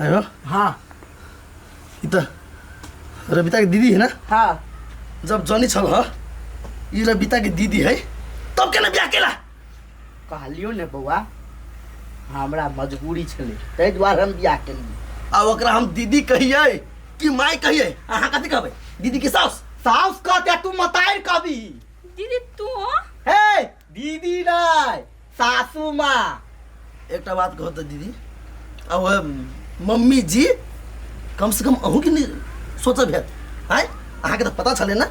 आयो हाँ ये तो रविता की दीदी है ना। हाँ जब जनी छल ह ये रविता की दीदी है तब केना बियाह केला। कहलियो ने बउआ हमरा मजबूरी छले तै द्वारे हम बियाह केलिए। अब ओकरा हम दीदी कहिए कि माई कहिए अहाँ कथी कहबै दीदी की सास। सास कहते तू मतार कभी दीदी तू हे दीदी नहीं सासू माँ। एक बात कहो तो दीदी अब मम्मी जी कम से कम अहू की नहीं सोचा भेद आए अहाँ के तो पता चले ना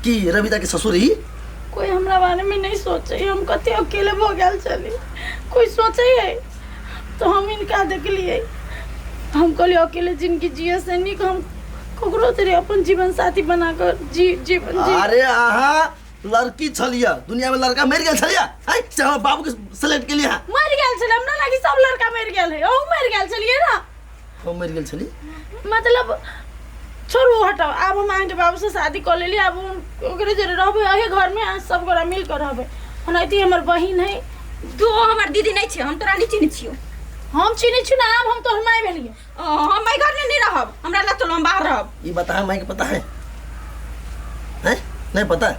कि रविता के ससुर ही। कोई हमरा बारे में नहीं सोचे हम कते अकेले हो गए चली कोई सोचे है तो हम इनका देख लिए हम कहलिए अकेले जिंदगी जिए से नहीं हम ककरो तेरे अपन जीवन साथी बनाकर जीवन जी। अरे अहाँ लड़की छलिया दुनिया में लड़का मर गया छलिया है से हम बाबू के सेलेक्ट के लिए मर गया छले हमरा लागी सब लड़का मर गया है ओ मर गया छलिए ना हम मर गया छली मतलब छोड़ू हटाओ अब हम आगे बाबू से शादी कर लेली अब ओकरे जरे रहबे अहे घर में आज सब गोरा मिल कर रहबे ओनाइती हमर बहिन है तू हमर दीदी नहीं छे हम तोरा नहीं चिन्ह छियो। हम चिन्ह छु ना अब हम तोहर माय भेलिए हम भाई घर में नहीं रहब हमरा ला तो हम बाहर रहब। ये बता माई के पता है हैं नहीं पता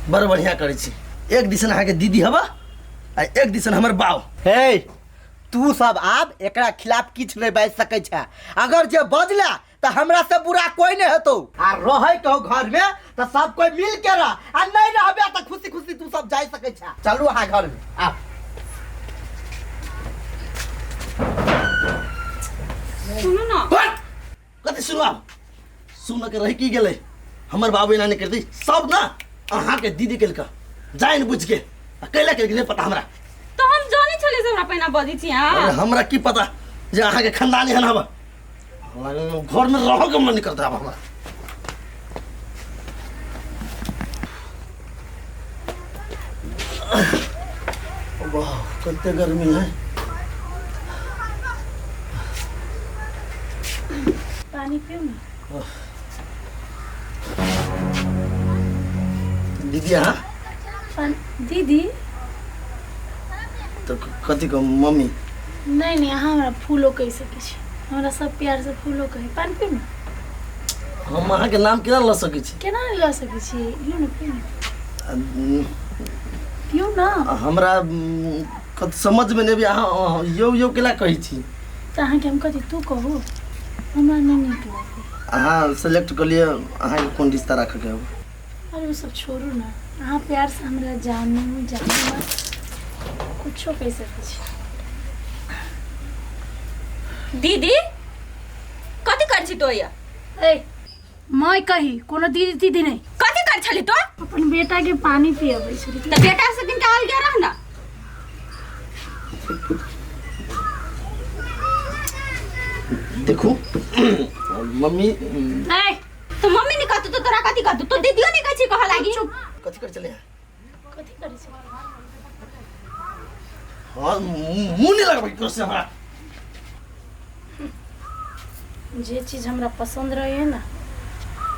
बड़ बढ़िया करे छी एक दिसन अहाँ के दीदी हवा आ एक दिसन हमर बाव। हे तू सब आब एकरा खिलाफ किछ नहीं बाज सकै छै अगर जे बजला तो हमरा से बुरा कोई नहीं हेतौ आ रहे तो घर में तो सब कोई मिल के रह आ नहीं रहबे तो खुशी खुशी तू सब जाय सकै छै। चलू अहाँ घर में आ सुनो ना कथी सुनो आप सुन के रह की गेले हमर बाबू एना नहीं करती सब ना अहाँ के दीदी के लका जाइन बुझ के अकेला के नहीं पता हमरा तो हम जानी छले से हमरा पहिना बजी छी। हां अरे हमरा की पता जे अहाँ के खानदानी है ना हवा घर में रहो के मन नहीं करता अब हमरा। वाह कितने गर्मी है। पानी पियो ना दीदी हाँ दीदी तो कथी को मम्मी नहीं नहीं अहाँ हमरा फूलो कह सके छी हमरा सब प्यार से फूलो कहे पानी पियो ना हम अहाँ के नाम केना ल सकै छी केना नहीं ल सके छी लियो ना पियो ना हमरा कत समझ में नहीं भी अहाँ यो यो केला कहै छी तो अहाँ के हम कथी तू कहो हमरा नहीं नीक लागे। अहाँ सेलेक्ट कर लिए अहाँ के कौन रिश्ता रखे के हो। अरे वो सब छोड़ू ना अहाँ प्यार से हमरा जानू कुछो कह सके छी। दीदी कथि कर छी तो या ए मैं कही कोनो दीदी दीदी नहीं कथि कर छली तो अपन बेटा के पानी पियाबै छी तो बेटा से दिन का आल गया रह ना देखो मम्मी ए तो मम्मी ने कहतु तो तोरा कथि कहतु तो दीदियो ने कछि कह लागी कथी कर चले कथी करै छी हां मुंह नहीं लगबै करो से हमरा जे चीज हमरा पसंद रहे है ना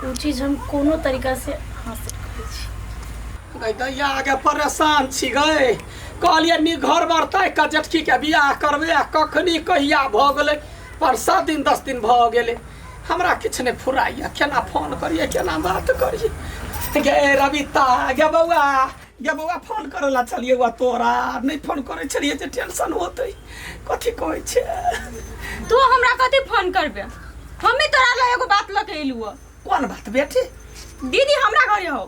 वो चीज हम कोनो तरीका से हासिल करै छी। गई दैया आगे परेशान छी गए कहलिए नी घर बरतै का जेठकी के बियाह करबे कखनी कहिया भ गेलै 5-7 दिन 10 दिन भ गेलै हमरा किछ ने फुराइया केना फोन करिए केना बात करिए गे रविता गे बउआ फोन करला चलिए वा तोरा नहीं फोन करे छलिए जे टेंशन होतै कथि कहै छै तू हमरा कथि फोन करबे हमें तोरा ल एगो बात ल के एलुआ। कोन बात बेटी दीदी हमरा घरे हो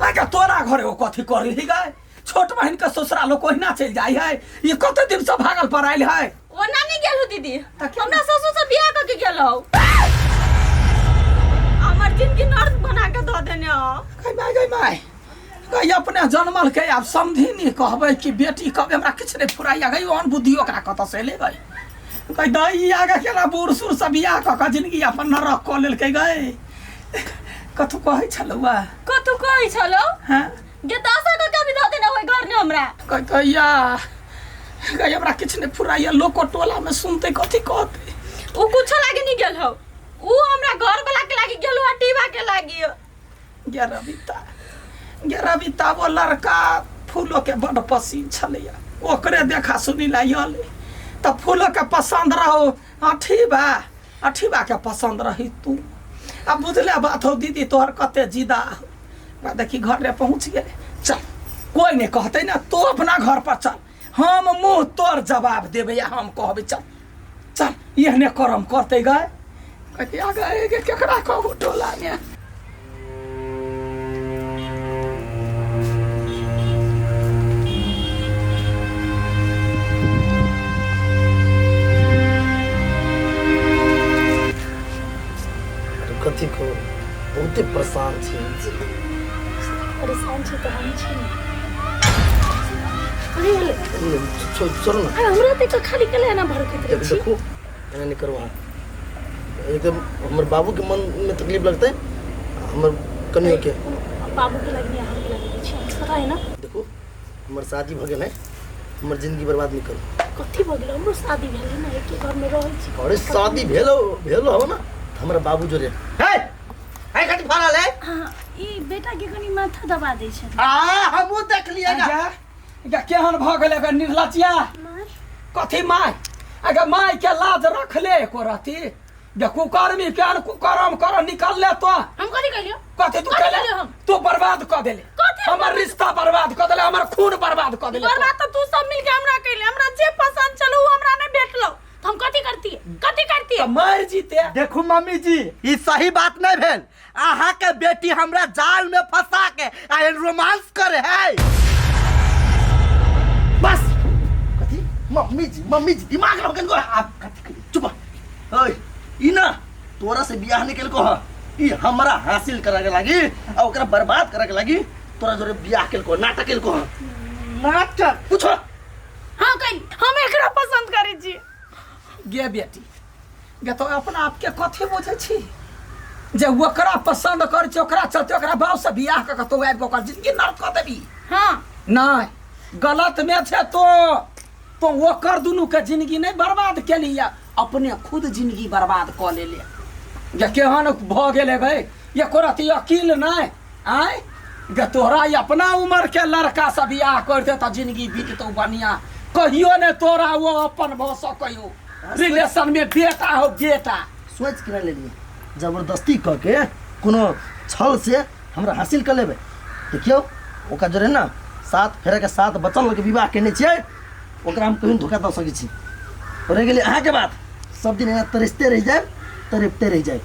आगे तोरा घरे हो कथि करली गए छोट बहन के ससुराल लोग कोहिना चल जाई है ये कते दिन से भागल पर आइल है ओना नहीं गेलु दीदी हमरा ससुर से बियाह क के गेलौ हमर जिंदगी नर्क बना के द देने हो गई माय गई अपने जन्मल के अब समझी नहीं कहबे कि बेटी कबे हमरा किछ नहीं फुराइया गई ओन बुद्धि ओकरा कत से ले गई कह दई आगे केना बूढ़ सुर से बियाह क के जिंदगी अपन नरक क लेल के गए कथु कहै छलौआ कथु कहै छलौ हां गे दासा क के भी द देने ओइ घर ने हमरा कहिया गई हमरा किछ नहीं फुराइया लोक टोला में सुनते कथि कहते उ कुछ लागे नहीं गेल हो उ हमरा घर वाला के लागी गेलु हटीबा के लागी गे रविता वो लड़का फूलों के बड़ पसीन छलैया ओकरे देखा सुनी लाइले तो फूल के पसंद रहो अठीबा के पसंद रही तू। अब बुझले बात हो दीदी तोहर कते जिदा हो। देखी घर रे पहुँच गए। चल कोई नहीं कहते ना तो अपना घर पर चल, हम मुँह तोर जवाब देवे या हम कहबे चल चल एहने करम करते गए कहते आ गए केकरा कहू टोला में। कथी को बहुते परेशान छी। परेशान छी तो हम छी। अरे छोड़ ना हमरा ते खाली कले ना भर के छी। देखो एना नहीं करो। एकदम हमर बाबू के मन में तकलीफ लगता है, हमर कन्या के बाबू के लगी हम के लगी छी पता है ना। देखो हमर शादी भ गेल है, हमर जिंदगी बर्बाद नहीं करो। कथी भ गेल हमरो शादी भेल ना एक घर में रहै छी। अरे शादी भेलो हो ना हमरा बाबू जोरे हे हे कथी फरल है? हां ई बेटा के कनी माथा दबा दै छै। हमहू देख लिएगा। केहन भ गेल अगर निर्लजिया कथी माय अगर माय के लाज रखले एको रहती कुकर्मी केहन कुकर्म कर निकल ले तो हम कथी कलियो कथी तू कहले तू बर्बाद कर देले हमर रिश्ता बर्बाद कर देले हमर खून बर्बाद कर देले। बर्बाद तो तू सब मिलके हमरा कइले हमरा जे पसंद चलो वो हमरा ने भेटलो तो हम कथी करती तो मर जीते। देखू मम्मी जी ई सही बात नहीं भेल। आहा के बेटी हमरा जाल में फंसा के आ रोमांस करे है। बस कथी मम्मी जी दिमाग लगन को आप कथी चुप ओए ई ना तोरा से बियाह निकल को ई हमरा हासिल करे के लागी आ ओकरा बर्बाद करे के लागी तोरा जोरे बियाह केल को नाटक केल को नाटक पूछो। हां कहि हम एकरा पसंद करै छी। गे बेटी गे तो अपना आप के कथी बुझे छी जे ओकरा पसंद कर छ ओकरा चलते ओकरा बाप से बियाह क के तो आबि ओकर जिंदगी नरक कर देबी। हां नहीं गलत में छे तो ओकर दुनू के जिंदगी नहीं बर्बाद केली अपने खुद जिंदगी बर्बाद क लेले। जे केहन भ गेले गए ये कोरती अकील नहीं आय गे तोहरा अपना उम्र के लड़का से बियाह करते तो जिंदगी बीततो बढ़िया। कहियो ने तोरा वो अपन भौस कहियो रिलेशन में बेटा हो बेटा सोच के ले लिए जबरदस्ती क के कोनो छल से हमरा हासिल कर लेबे। देखियो ओका जोरे ना साथ फेरा के साथ बचल के विवाह केने छियै ओकरा हम कहीं धोखा द सकै छी। रह गेलै अहाँ के बात सब दिन यहाँ तरसते रह जाए तरपते रह जाए।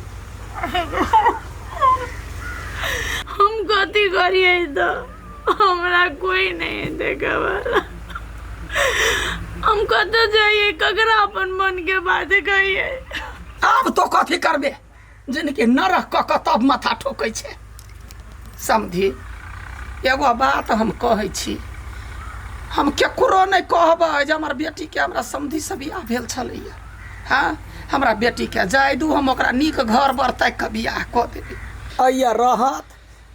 हम कथी करिए तो हमरा कोई नहीं देखे वाला। हम कत जाइए ककरा अपन मन के बात कहिए। अब तो कथी करबे जिनके नरक क तब माथा ठोकै छै। समझी एगो बात हम कहै छी हम केकरो नहीं कहबै जे हमर बेटी के हमरा समधी से बियाह भेल छलैया। हाँ हमरा बेटी के जाय दू हम ओकरा नीक घर बर तक के बियाह कऽ देबै। अइया रहत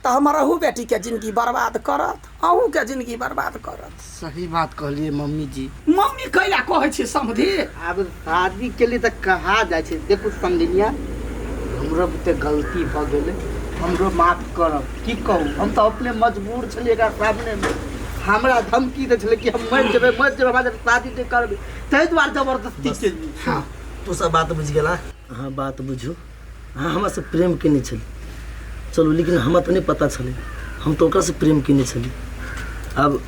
तो हमर अहू बेटी के जिंदगी बर्बाद करत अहू के जिंदगी बर्बाद करत। सही बात कहलिए मम्मी जी। मम्मी कैला कहै छी समधी अब शादी के लिए तो कहा जाए छे। देखो समझिया हमरो बुते गलती भ गेले हमरो माफ करब की कहू हम तो अपने मजबूर छलिए का सामने में हमरा धमकी दे छले कि हम मर जेबे हमरा शादी नहीं करबे तै द्वार जबरदस्ती केली। हाँ तू सब बात बुझ गेला। हाँ बात बुझू हाँ हमरा से प्रेम केने छली चलो लेकिन हमरा तो नहीं पता छले हम तो ओकरा से प्रेम केने छली। अब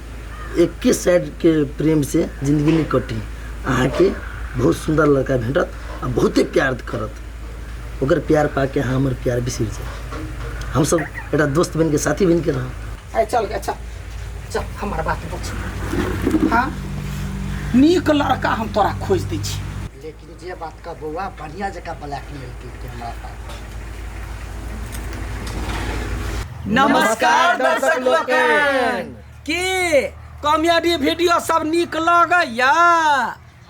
एक के साइड के प्रेम से जिंदगी नहीं कटी। अहाँ के बहुत सुंदर लड़का भेटत आ बहुते प्यार करत ओकर प्यार पाके हाँ हमर प्यार बिसर जाए। हम सब एटा दोस्त बन के साथी बन के रह। चल गया चल चल हमार बात बुझ। हाँ नीक लड़का हम तोरा खोज दै छी लेकिन जे बात का बउआ बढ़िया जगह ब्लैकमेल के हमरा पास। नमस्कार दर्शक लोकन की कॉमेडी वीडियो सब नीक लगैया।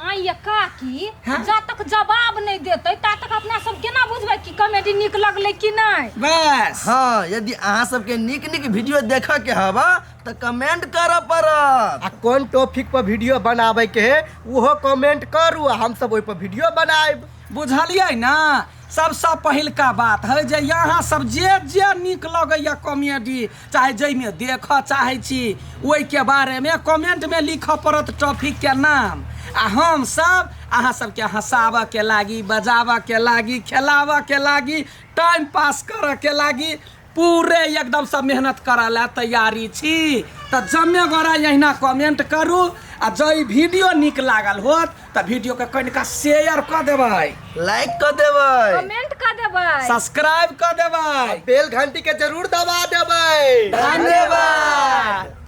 आइए काकी हाँ? जा तक जवाब नहीं देते ता तक अपना सब केना बुझबै कि कॉमेडी निक लगले कि नहीं। बस हाँ यदि अहाँ सबके नीक नीक वीडियो देखे के हवा तो कमेंट कर पड़त। आ कौन टॉपिक पर वीडियो बनावे के है वो कमेंट करू हम सब ओइ पर वीडियो बनाएब। बुझलिए ना सबसे पहिलका बात है जे यहाँ सब जे नीक लगैया कॉमेडी चाहे जैमे देख चाहे छी ओहि के बारे में कमेंट में लिख पड़त टॉपिक के नाम आ हम सब अहाँ सबके हंसाबऽ के लागी, बजाबऽ के लागी, खेलाबऽ के लागी, टाइम पास करऽ के लागी पूरे एकदम सब मेहनत करऽ ला तैयारी छी। तो जमे गोरा यहिना कमेंट करू आ जई वीडियो निक लागल होत तो वीडियो के कनिका शेयर कर देबै, लाइक कर देबै, कमेंट कर देबै, सब्सक्राइब कर देबै, बेल घंटी के जरूर दबा देबै। धन्यवाद।